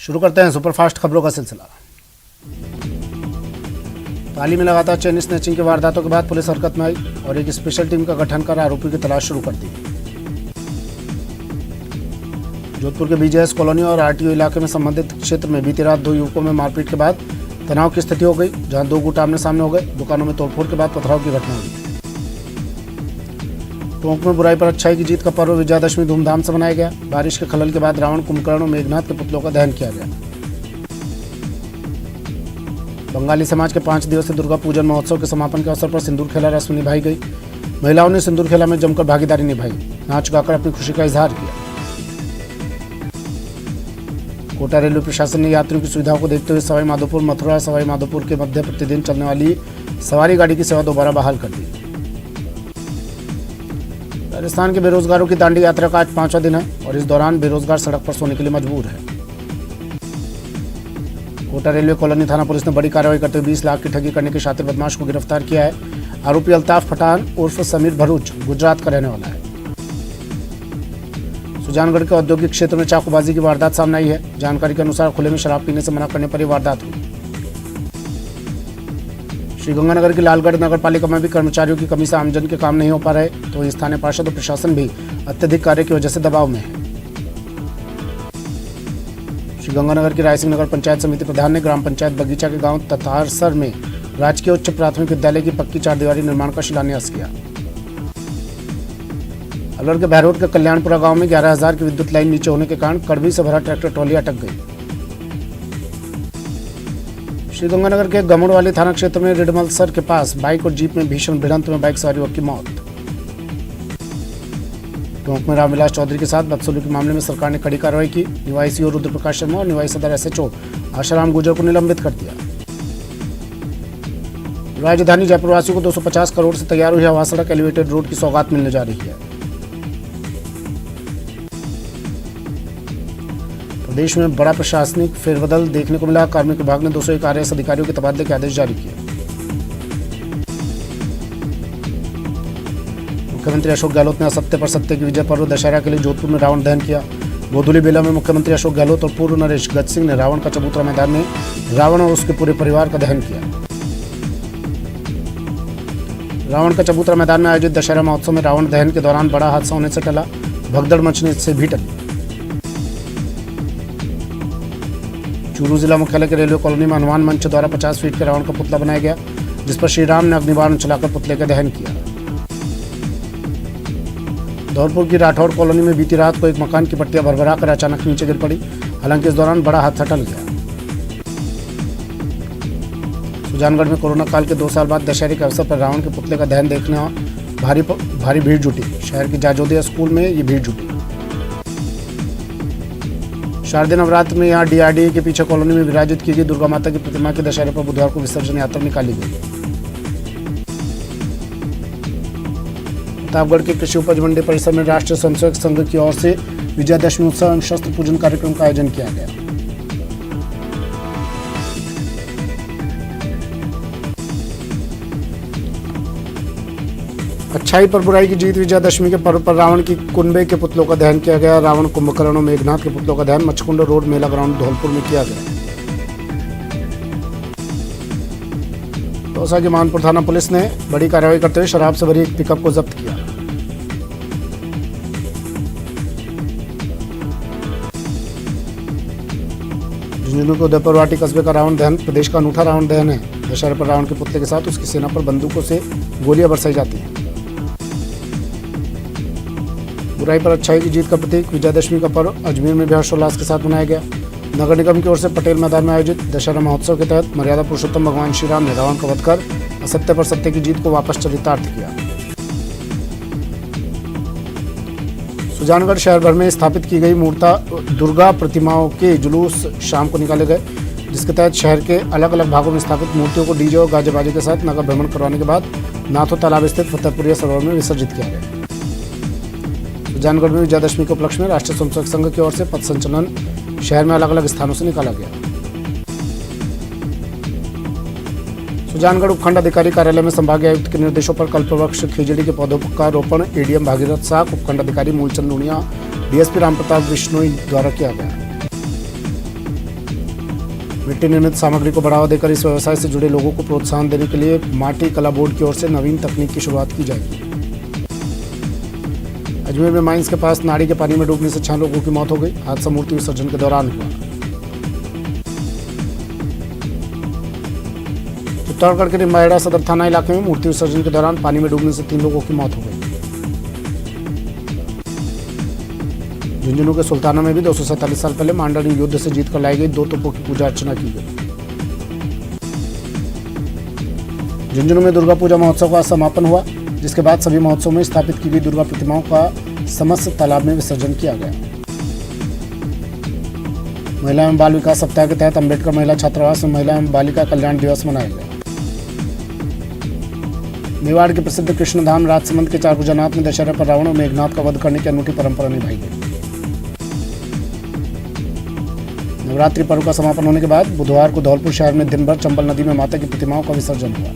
शुरू करते हैं सुपरफास्ट खबरों का सिलसिला। पाली में लगातार चेन स्नैचिंग की वारदातों के बाद पुलिस हरकत में आई और एक स्पेशल टीम का गठन कर आरोपी की तलाश शुरू कर दी। जोधपुर के बीजेएस कॉलोनी और आरटीओ इलाके में संबंधित क्षेत्र में बीती रात 2 युवकों में मारपीट के बाद तनाव की स्थिति हो गई, जहां 2 गुट आमने सामने हो गए। दुकानों में तोड़फोड़ के बाद पथराव की घटना हुई। टोंक में बुराई पर अच्छाई की जीत का पर्व विजयादशमी धूमधाम से मनाया गया। बारिश के खलल के बाद रावण, कुंभकर्ण और मेघनाथ के पुतलों का दहन किया गया। बंगाली समाज के 5 दिवसीय दुर्गा पूजन महोत्सव के समापन के अवसर पर सिंदूर खेला रस्म निभाई गई। महिलाओं ने सिंदूर खेला में जमकर भागीदारी निभाई, नाच गाकर अपनी खुशी का इजहार किया। कोटा रेलवे प्रशासन ने यात्रियों की सुविधाओं को देखते हुए सवाई माधोपुर मथुरा सवाई माधोपुर के मध्य प्रतिदिन चलने वाली सवारी गाड़ी की सेवा दोबारा बहाल कर दी। राजस्थान के बेरोजगारों की दांडी यात्रा का आज 5वां दिन है और इस दौरान बेरोजगार सड़क पर सोने के लिए मजबूर है। कोटा रेलवे कॉलोनी थाना पुलिस ने बड़ी कार्रवाई करते हुए 20 लाख की ठगी करने के शातिर बदमाश को गिरफ्तार किया है। आरोपी अल्ताफ पठान उर्फ समीर भरूच गुजरात का रहने वाला है। सुजानगढ़ के औद्योगिक क्षेत्र में चाकूबाजी की वारदात सामने आई है। जानकारी के अनुसार खुले में शराब पीने से मना करने पर यह वारदात हुई। श्रीगंगानगर की लालगढ़ नगर पालिका में भी कर्मचारियों की कमी से आमजन के काम नहीं हो पा रहे, तो स्थानीय पार्षद और प्रशासन भी अत्यधिक कार्य की वजह से दबाव में है। श्रीगंगानगर की रायसिंह नगर पंचायत समिति प्रधान ने ग्राम पंचायत बगीचा के गांव ततारसर में राजकीय उच्च प्राथमिक विद्यालय की पक्की 4 दीवारी निर्माण का शिलान्यास किया। अलवर के बहरोड के कल्याणपुरा गांव में 11,000 की विद्युत लाइन नीचे होने के कारण कड़वी से भरा ट्रैक्टर ट्रॉली अटक गई। श्रीगंगानगर के गमुड़वाली थाना क्षेत्र में रिडमलसर के पास बाइक और जीप में भीषण भिड़ंत में बाइक सवार युवक की मौत। टोंक में रामविलास चौधरी के साथ बदसलूकी के मामले में सरकार ने कड़ी कार्रवाई की। निवाई सीओ रुद्रप्रकाश शर्मा और निवाई सदर एसएचओ आशाराम गुर्जर को निलंबित कर दिया। राजधानी जयपुर वासियों को 250 करोड़ से तैयार हुई हवा सड़क एलिवेटेड रोड की सौगात मिलने जा रही है। प्रदेश में बड़ा प्रशासनिक फेरबदल देखने को मिला। कार्मिक विभाग ने 201 आरएएस अधिकारियों के तबादले के आदेश जारी किए। मुख्यमंत्री अशोक गहलोत ने असत्य पर सत्य की विजय पर्व दशहरा के लिए जोधपुर में रावण दहन किया। गोधुली बेला में मुख्यमंत्री अशोक गहलोत और पूर्व नरेश गज सिंह ने रावण का चबूतरा मैदान में रावण और उसके पूरे परिवार का दहन किया। रावण का चबूतरा मैदान में आयोजित दशहरा महोत्सव में रावण दहन के दौरान बड़ा हादसा होने से टला, भगदड़ मचने से भी टली। चूरू जिला मुख्यालय के रेलवे कॉलोनी में हनुमान मंच द्वारा 50 फीट के रावण का पुतला बनाया गया, जिस पर श्री राम ने अग्निबाण चलाकर पुतले का दहन किया। धौलपुर की राठौड़ कॉलोनी में बीती रात को एक मकान की पट्टियां भरभरा कर अचानक नीचे गिर पड़ी, हालांकि इस दौरान बड़ा हादसा टल गया। सुजानगढ़ में कोरोना काल के 2 साल बाद दशहरे के अवसर पर रावण के पुतले का दहन देखने भारी भीड़ जुटी। शहर की जाजोदिया स्कूल में ये भीड़ जुटी। शारदीय नवरात्र में यहाँ डीआरडीए के पीछे कॉलोनी में विराजित की गई दुर्गा माता की प्रतिमा के दशहरे पर बुधवार को विसर्जन यात्रा निकाली गई। प्रतापगढ़ के कृषि उपज मंडी परिसर में राष्ट्रीय स्वयंसेवक संघ की ओर से विजयादशमी उत्सव एवं शस्त्र पूजन कार्यक्रम का आयोजन किया गया। अच्छाई पर बुराई की जीत विजयादशमी के पर्व पर रावण की कुंभे के पुतलों का दहन किया गया। रावण, कुंभकर्ण और मेघनाथ के पुतलों का दहन मच्छकुंड रोड मेला ग्राउंड धौलपुर में किया गया। दौसा की मानपुर थाना पुलिस ने बड़ी कार्रवाई करते हुए शराब से भरी एक पिकअप को जब्त किया। झुंझुनू के उदयपुरवाटी कस्बे का रावण दहन प्रदेश का अनूठा रावण दहन है। दशहरे पर रावण के पुतले के साथ उसकी सेना पर बंदूकों से गोलियां बरसाई जाती हैं। बुराई पर अच्छाई की जीत का प्रतीक विजयादशमी का पर्व अजमेर में भी हर्षोल्लास के साथ मनाया गया। नगर निगम की ओर से पटेल मैदान में आयोजित दशहरा महोत्सव के तहत मर्यादा पुरुषोत्तम भगवान श्री राम ने रावण का वध कर असत्य पर सत्य की जीत को वापस चरितार्थ किया। सुजानगढ़ शहर भर में स्थापित की गई मूर्ता दुर्गा प्रतिमाओं के जुलूस शाम को निकाले गए, जिसके तहत शहर के अलग अलग भागों में स्थापित मूर्तियों को डीजे और गाजे बाजे के साथ नगर भ्रमण करवाने के बाद नाथो तालाब स्थित फतेहपुरिया सरोवर में विसर्जित किया गया। सुजानगढ़ में विजयादशमी के उपलक्ष्य में राष्ट्रीय स्वयंसेवक संघ की ओर से पथ संचलन शहर में अलग अलग स्थानों से निकाला गया। सुजानगढ़ उपखंड अधिकारी कार्यालय में संभागीय आयुक्त के निर्देशों पर कल्पवृक्ष खिजड़ी के पौधों का रोपण एडीएम भागीरथ साहब, उपखंड अधिकारी मूलचंद लुनिया, डीएसपी रामप्रताप बिश्नोई द्वारा किया गया। मिट्टी निर्मित सामग्री को बढ़ावा देकर इस व्यवसाय से जुड़े लोगों को प्रोत्साहन देने के लिए माटी कला बोर्ड की ओर से नवीन तकनीक की शुरुआत की जाएगी। अजमेर में माइंस के पास नाड़ी के पानी में डूबने से 6 लोगों की मौत हो गई। हादसा मूर्ति विसर्जन के दौरान हुआ। चित्तौड़गढ़ के निम्बाहेड़ा सदर थाना इलाके में मूर्ति विसर्जन के दौरान पानी में डूबने से 3 लोगों की मौत हो गई। झुंझुनू के सुल्ताना में भी 247 साल पहले मांडर युद्ध से जीत कर लाई गई 2 तोपों की पूजा अर्चना की गई। झुंझुनू में दुर्गा पूजा महोत्सव का समापन हुआ, जिसके बाद सभी महोत्सव में स्थापित की गई दुर्गा प्रतिमाओं का समस्त तालाब में विसर्जन किया गया। महिला एवं बाल विकास सप्ताह के तहत अम्बेडकर महिला छात्रावास में महिला एवं बालिका कल्याण दिवस मनाया गया। मेवाड़ के प्रसिद्ध कृष्णधाम राजसमंद के चारभुजानाथ में दशहरा पर रावण और मेघनाथ का वध करने की अनूठी परंपरा निभाई गई। नवरात्रि पर्व का समापन होने के बाद बुधवार को धौलपुर शहर में दिन भर चंबल नदी में माता की प्रतिमाओं का विसर्जन हुआ।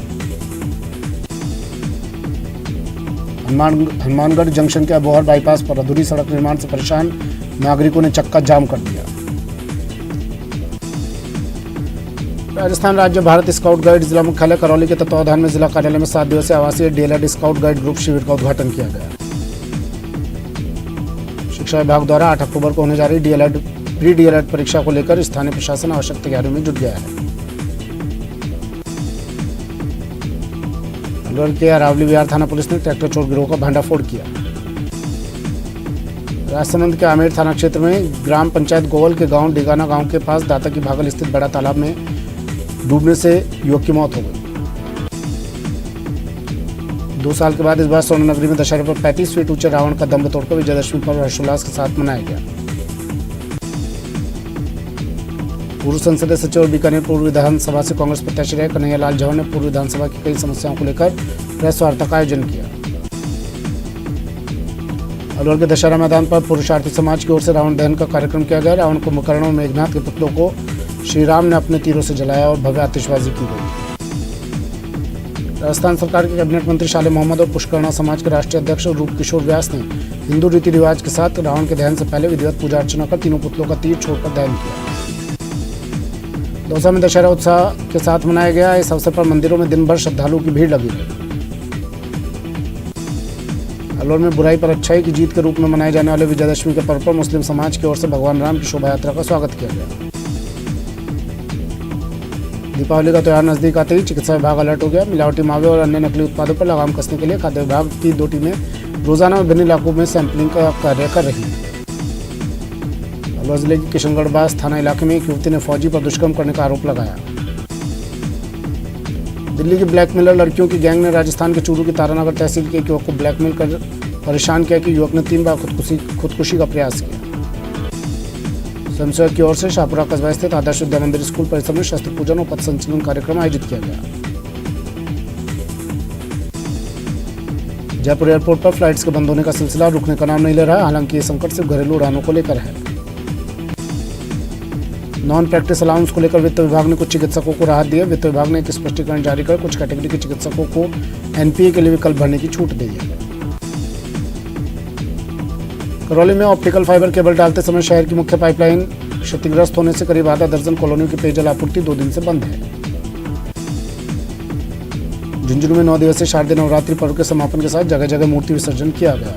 हनुमानगढ़ जंक्शन के अबोहर बाईपास पर अधूरी सड़क निर्माण से परेशान नागरिकों ने चक्का जाम कर दिया। राजस्थान राज्य भारत स्काउट गाइड जिला मुख्यालय करौली के तत्वावधान में जिला कार्यालय में 7 दिवसीय आवासीय डीएलएड स्काउट गाइड ग्रुप शिविर का उद्घाटन किया गया। शिक्षा विभाग द्वारा 8 अक्टूबर को होने जा रही डीएलएड प्री डीएलएड परीक्षा को लेकर स्थानीय प्रशासन आवश्यक तैयारियों में जुट गया है। अलवर के अरावली विहार थाना पुलिस ने ट्रैक्टर चोर गिरोह का भंडाफोड़ किया। राजसमंद के आमेर थाना क्षेत्र में ग्राम पंचायत गोवल के गांव डिगाना गांव के पास दाता की भागल स्थित बड़ा तालाब में डूबने से युवक की मौत हो गई। 2 साल के बाद इस बार स्वर्ण नगरी में दशहरे पर 35 फीट ऊंचे रावण का दम्भ तोड़कर विजयदशमी पर्व हर्षोल्लास के साथ मनाया गया। पूर्व संसदीय सचिव और बीकानेर पूर्व विधानसभा से कांग्रेस प्रत्याशी रहे कन्हैया लाल जौहर ने पूर्व विधानसभा की कई समस्याओं को लेकर प्रेस वार्ता का आयोजन किया। अलवर के दशहरा मैदान पर पुरुषार्थी समाज की ओर से रावण दहन का कार्यक्रम किया गया। रावण कुंभकर्ण और मेघनाथ के पुतलों को श्री राम ने अपने तीरों से जलाया और भव्य आतिशबाजी की गई। राजस्थान सरकार के कैबिनेट मंत्री शाले मोहम्मद और पुष्करणा समाज के राष्ट्रीय अध्यक्ष रूप किशोर व्यास ने हिंदू रीति रिवाज के साथ रावण के दहन से पहले विधिवत पूजा अर्चना कर तीनों पुतलों का तीर छोड़कर दहन किया। दौसा में दशहरा उत्साह के साथ मनाया गया। इस अवसर पर मंदिरों में दिन भर श्रद्धालुओं की भीड़ लगी रही। अलवर में बुराई पर अच्छाई की जीत के रूप में मनाए जाने वाले विजयदशमी के पर्व पर मुस्लिम समाज की ओर से भगवान राम की शोभा यात्रा का स्वागत किया गया। दीपावली का त्यौहार नजदीक आते ही चिकित्सा विभाग अलर्ट हो गया। मिलावटी मावे और अन्य नकली उत्पादों पर लगाम कसने के लिए खाद्य विभाग की 2 टीमें रोजाना विभिन्न इलाकों में सैंपलिंग का कार्य कर रही है। अलवर जिले की किशनगढ़ बास थाना इलाके में एक युवती ने फौजी पर दुष्कर्म करने का आरोप लगाया। दिल्ली की ब्लैकमेलर लड़कियों की गैंग ने राजस्थान के चूरू की तारानगर तहसील के एक युवक को ब्लैकमेल कर परेशान किया कि युवक ने 3 बार खुदकुशी का प्रयास किया। स्वयंसेवक की ओर से शाहपुरा कस्बा स्थित आदर्श विद्या मंदिर स्कूल परिसर में शस्त्र पूजन और पथ संचलन कार्यक्रम आयोजित किया गया। जयपुर एयरपोर्ट पर फ्लाइट्स के बंद होने का सिलसिला रुकने का नाम नहीं ले रहा। हालांकि ये संकट सिर्फ घरेलू उड़ानों को लेकर है। नॉन प्रैक्टिस अलाउंस को लेकर वित्त विभाग ने कुछ चिकित्सकों को राहत दी है। वित्त विभाग ने एक स्पष्टीकरण जारी कर कुछ कैटेगरी के चिकित्सकों को एनपीए के लिए विकल्प भरने की छूट दी है। करौली में ऑप्टिकल फाइबर केबल डालते समय शहर की मुख्य पाइपलाइन क्षतिग्रस्त होने से करीब आधा दर्जन कॉलोनियों की पेयजल आपूर्ति 2 दिन से बंद है। झुंझुनू में 9 दिवसीय शारदीय नवरात्रि पर्व के समापन के साथ जगह जगह मूर्ति विसर्जन किया गया।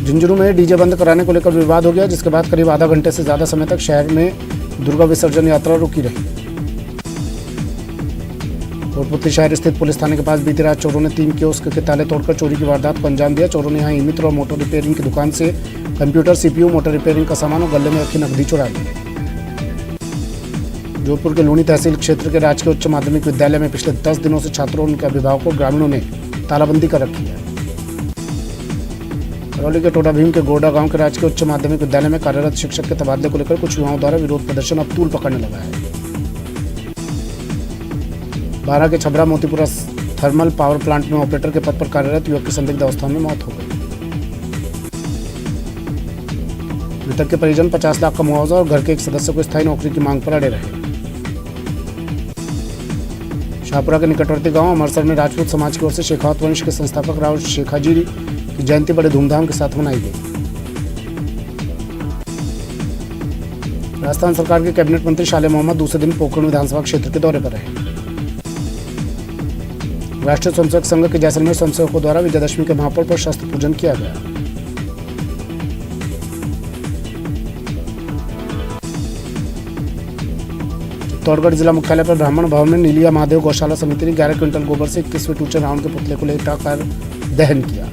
झुंझुनू में डीजे बंद कराने को लेकर विवाद हो गया, जिसके बाद करीब आधा घंटे से ज्यादा समय तक शहर में दुर्गा विसर्जन यात्रा रुकी रही। कोटपुतली शहर स्थित पुलिस थाने के पास बीती रात चोरों ने 3 कियोस्क के ताले तोड़कर चोरी की वारदात को अंजाम दिया। चोरों ने यहां ई-मित्र और मोटर रिपेयरिंग की दुकान से कंप्यूटर, सीपीयू, मोटर रिपेयरिंग का सामान और गले में रखी नकदी चुरा ली। जोधपुर के लूणी तहसील क्षेत्र के राजकीय उच्च माध्यमिक विद्यालय में पिछले 10 दिनों से छात्रों और उनके अभिभावकों और ग्रामीणों ने तालाबंदी कर रखी है। करौली के टोडा भीम के गोडा गांव के राजकीय उच्च माध्यमिक विद्यालय में कार्यरत शिक्षक के तबादले को लेकर कुछ युवाओं द्वारा विरोध प्रदर्शन अब तूल पकड़ने लगा है। 12 के Chhabra Motipura thermal power plant में ऑपरेटर के पद पर कार्यरत युवक की संदिग्ध अवस्था में मौत हो गई। मृतक के परिजन 50 लाख का मुआवजा और घर के एक सदस्य को स्थायी नौकरी की मांग पर अड़े रहे। शाहपुरा के निकटवर्ती गांव अमरसर में राजपूत समाज की ओर से शेखावत वंश के संस्थापक राव शेखाजी की जयंती बड़े धूमधाम के साथ मनाई गई। राजस्थान सरकार के कैबिनेट मंत्री शाले मोहम्मद दूसरे दिन पोखरण विधानसभा क्षेत्र के दौरे पर रहे। राष्ट्रीय स्वयंसेवक संघ के जैसलमेर स्वयंसेवकों द्वारा विजयादशमी के महापर्व पर शस्त्र पूजन किया गया। चित्तौड़गढ़ जिला मुख्यालय पर ब्राह्मण भवन में नीलिया महादेव गौशाला समिति ने 11 क्विंटल गोबर से 21वें टूचर रावण के पुतले को लेकर दहन किया।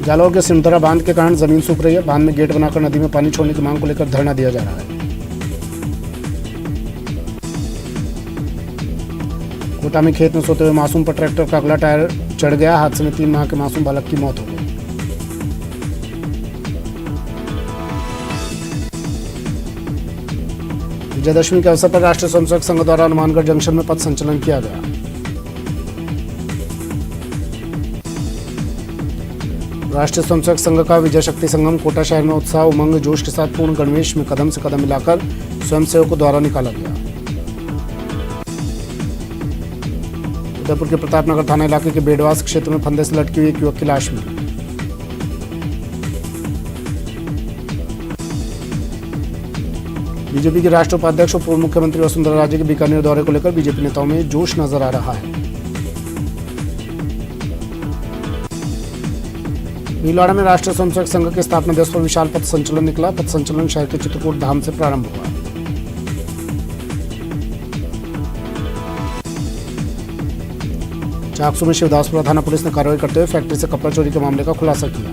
जालौर के सिमतरा बांध के कारण जमीन सूख रही है। बांध में गेट बनाकर नदी में पानी छोड़ने की मांग को लेकर धरना दिया जा रहा है। कोटा में खेत में सोते हुए मासूम पर ट्रैक्टर का अगला टायर चढ़ गया। हादसे में 3 माह के मासूम बालक की मौत हो गई। विजयादशमी के अवसर पर राष्ट्रीय स्वयंसेवक संघ द्वारा हनुमानगढ़ जंक्शन में पथ संचलन किया गया। राष्ट्रीय स्वयंसेवक संघ का विजय शक्ति संगम कोटा शहर में उत्साह उमंग जोश के साथ पूर्ण गणवेश में कदम से कदम मिलाकर स्वयंसेवकों द्वारा निकाला गया। उदयपुर के प्रतापनगर थाना इलाके के बेडवास क्षेत्र में फंदे से लटकी हुई एक युवक की लाश मिली। बीजेपी के राष्ट्रीय उपाध्यक्ष और पूर्व मुख्यमंत्री वसुंधरा राजे के बीकानेर दौरे को लेकर बीजेपी नेताओं में जोश नजर आ रहा है। भीलवाड़ा में राष्ट्रीय स्वयंसेवक संघ के स्थापना दिवस पर विशाल पथ संचलन निकला। पथ संचलन शहर के चित्रकूट धाम से प्रारंभ हुआ। चाकसू में शिवदासपुरा थाना पुलिस ने कार्रवाई करते हुए फैक्ट्री से कपड़ा चोरी के मामले का खुलासा किया।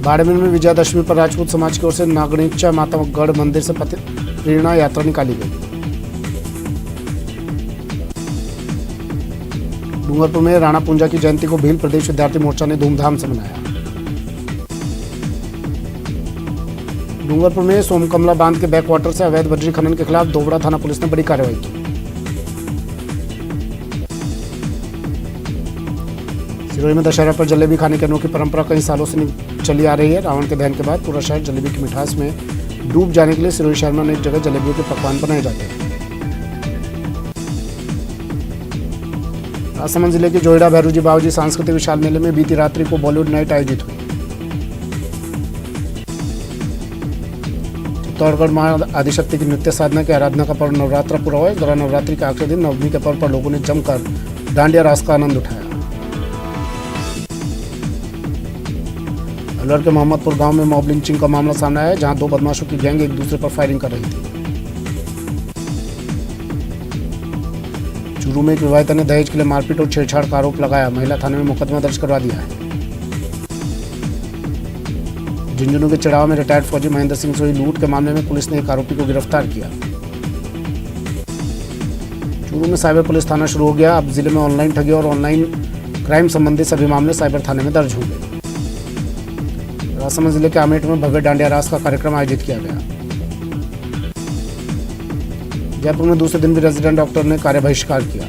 बाड़मेर में विजयादशमी पर राजपूत समाज की ओर से नागणिचा माता गढ़ मंदिर से प्रेरणा यात्रा निकाली गई। डूंगरपुर में राणा पूंजा की जयंती को भील प्रदेश विद्यार्थी मोर्चा ने धूमधाम से मनाया। डूंगरपुर में सोमकमला बांध के बैकवाटर से अवैध बजरी खनन के खिलाफ दोबड़ा थाना पुलिस ने बड़ी कार्रवाई की। सिरोही में दशहरा पर जलेबी खाने की अनोखी परंपरा कई सालों से चली आ रही है। रावण के दहन के बाद पूरा शहर जलेबी की मिठास में डूब जाने के लिए सिरोही शहर में अनेक जगह जलेबियों के पकवान बनाए जाते हैं। राजसमंद जिले के जोइडा भैरूजी बाबूजी सांस्कृतिक विशाल मेले में बीती रात्रि को बॉलीवुड नाइट आयोजित हुई। चित्तौड़गढ़ मां आदिशक्ति की नृत्य साधना की आराधना का पर्व नवरात्र पूरा हुआ। इस दौरान नवरात्रि के आखिरी दिन नवमी के पर्व पर लोगों ने जमकर डांडिया रास का आनंद उठाया। अलवर के मोहम्मदपुर गांव में मॉब लिंचिंग का मामला सामने आया, जहां 2 बदमाशों की गैंग एक दूसरे पर फायरिंग कर रही थी। चूरू में एक विवाहिता ने दहेज के लिए मारपीट और छेड़छाड़ का आरोप लगाया। महिला थाने में मुकदमा दर्ज करवा दिया है। झुंझुनू के चढ़ावा में रिटायर्ड फौजी महेंद्र सिंह से हुई लूट के मामले में पुलिस ने एक आरोपी को गिरफ्तार किया। चूरू में साइबर पुलिस थाना शुरू हो गया। अब जिले में ऑनलाइन ठगी और ऑनलाइन क्राइम संबंधी सभी मामले साइबर थाने में दर्ज होंगे। राजसमंद जिले के आमेट में भव्य डांडिया रास का कार्यक्रम आयोजित किया गया। जयपुर में दूसरे दिन भी रेजिडेंट डॉक्टर ने कार्य बहिष्कार किया।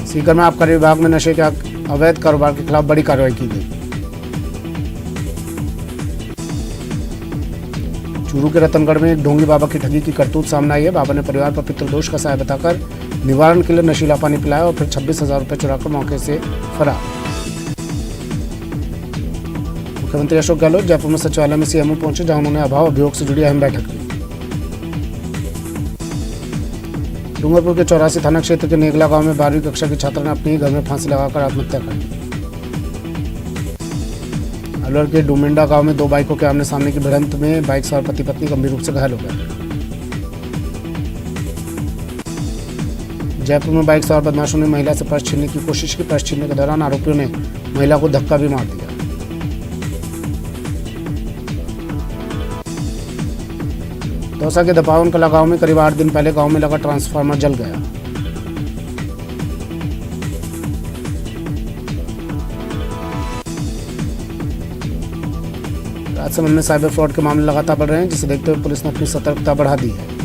सीकर में आबकारी विभाग में नशे के अवैध कारोबार के खिलाफ बड़ी कार्रवाई की गई। चूरू के रतनगढ़ में एक ढोंगी बाबा की ठगी की करतूत सामने आई है। बाबा ने परिवार पर पितृदोष का सहाय बताकर निवारण के लिए नशीला पानी पिलाया और फिर 26,000 रुपये चुराकर मौके से फरार। मुख्यमंत्री अशोक गहलोत जयपुर में सचिवालय में सीएमओ पहुंचे, जहां उन्होंने अभाव अभियोग से जुड़ी अहम बैठक की। डूंगरपुर के 84 थाना क्षेत्र के नेगला गांव में 12वीं कक्षा की छात्रा ने अपने ही घर में फांसी लगाकर आत्महत्या कर ली। अलवर के डुमिंडा गांव में 2 बाइकों के आमने सामने की भिड़ंत में बाइक सवार पति पत्नी गंभीर रूप से घायल हो गए। जयपुर में बाइक सवार बदमाशों ने महिला से पर्स छीनने की कोशिश की। पर्स छीनने के दौरान आरोपियों ने महिला को धक्का भी मार दिया। दौसा के दपावन कला गांव में करीब 8 दिन पहले गांव में लगा ट्रांसफार्मर जल गया। राजसमंद में साइबर फ्रॉड के मामले लगातार बढ़ रहे हैं, जिसे देखते हुए पुलिस ने अपनी सतर्कता बढ़ा दी है।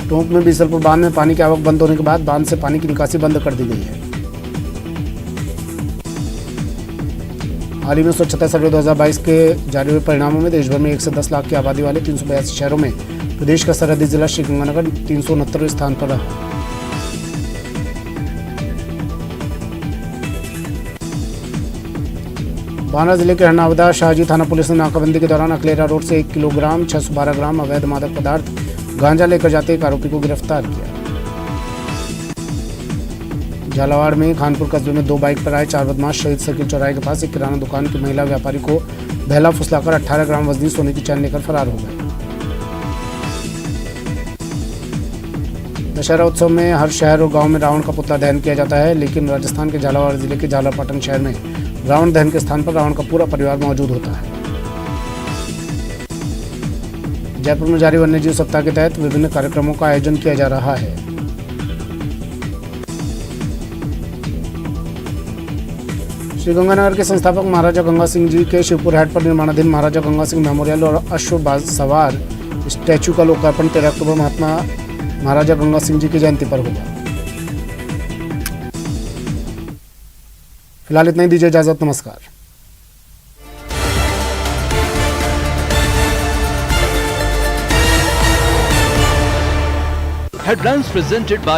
टोंक में बीसलपुर बांध में पानी की आवक बंद होने के बाद बांध से पानी की निकासी बंद कर दी गई है। हाल ही में स्वच्छता सर्वे 2022 के जारी हुए परिणामों में देश भर में 1 से 10 लाख की आबादी वाले 382 शहरों में प्रदेश का सरहदी जिला श्रीगंगानगर 369वें स्थान पर रहा। बांदा जिले के हरनावदा शाहजी थाना पुलिस ने नाकाबंदी के दौरान अकलेरा रोड से 1 किलोग्राम 612 ग्राम अवैध मादक पदार्थ गांजा लेकर जाते एक आरोपी को गिरफ्तार किया। झालावाड़ में खानपुर कस्बे में 2 बाइक पर आए 4 बदमाश शहीद सर्किल चौराहे के पास एक किराना दुकान की महिला व्यापारी को बहला फुसलाकर 18 ग्राम वजनी सोने की चैन लेकर फरार हो गए। दशहरा उत्सव में हर शहर और गांव में रावण का पुतला दहन किया जाता है, लेकिन राजस्थान के झालावाड़ जिले के झालापाटन शहर में रावण दहन के स्थान पर रावण का पूरा परिवार मौजूद होता है। जयपुर में जारी वन्यजीव सप्ताह के तहत विभिन्न कार्यक्रमों का आयोजन किया जा रहा है। श्रीगंगानगर के संस्थापक महाराजा गंगा सिंह जी के शिवपुर हैड पर निर्माणाधीन महाराजा गंगा सिंह मेमोरियल और अश्व सवार स्टैचू का लोकार्पण 13 अक्टूबर महाराजा गंगा सिंह जी की जयंती पर होगा। फिलहाल इतना ही, दीजिए इजाजत, नमस्कार। Headlines presented by